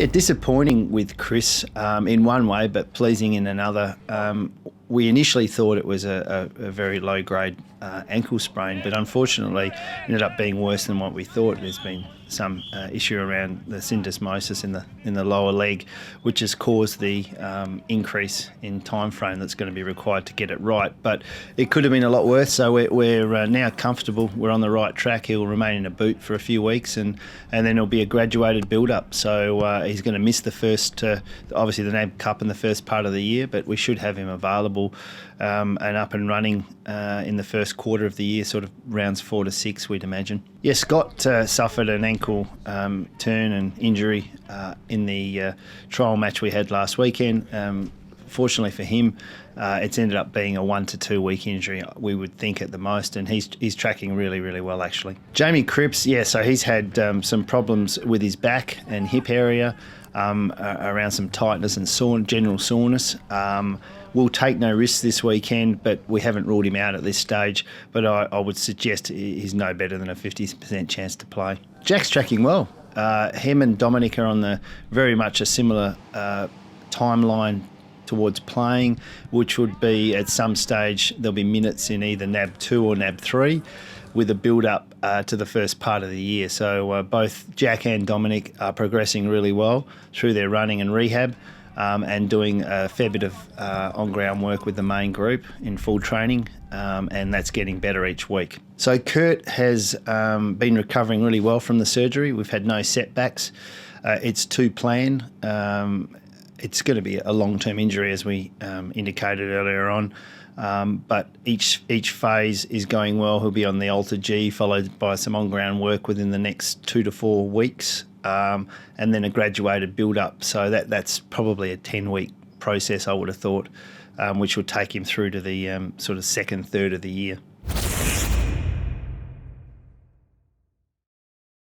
Yeah, disappointing with Chris in one way, but pleasing in another. We initially thought it was a very low-grade ankle sprain, but unfortunately it ended up being worse than what we thought. There's been some issue around the syndesmosis in the lower leg, which has caused the increase in time frame that's going to be required to get it right. But it could have been a lot worse, so we're now comfortable. We're on the right track. He'll remain in a boot for a few weeks, and then it'll be a graduated build-up. So he's going to miss the first, obviously the NAB Cup in the first part of the year, but we should have him available and up and running in the first quarter of the year, sort of rounds 4 to 6, we'd imagine. Yeah, Scott suffered an ankle turn and injury in the trial match we had last weekend. Fortunately for him, it's ended up being a 1 to 2 week injury, we would think at the most, and he's tracking really, really well actually. Jamie Cripps, yeah, so he's had some problems with his back and hip area, around some tightness and general soreness. We'll take no risks this weekend, but we haven't ruled him out at this stage. But I would suggest he's no better than a 50% chance to play. Jack's tracking well. Him and Dominic are on very much a similar timeline towards playing, which would be at some stage there'll be minutes in either NAB 2 or NAB 3 with a build-up to the first part of the year. So both Jack and Dominic are progressing really well through their running and rehab, and doing a fair bit of on-ground work with the main group in full training, and that's getting better each week. So Kurt has been recovering really well from the surgery. We've had no setbacks. It's to plan. It's going to be a long-term injury, as we indicated earlier on, but each phase is going well. He'll be on the Alter G, followed by some on-ground work within the next 2 to 4 weeks. And then a graduated build-up. So that's probably a 10-week process, I would have thought, which will take him through to the sort of second third of the year.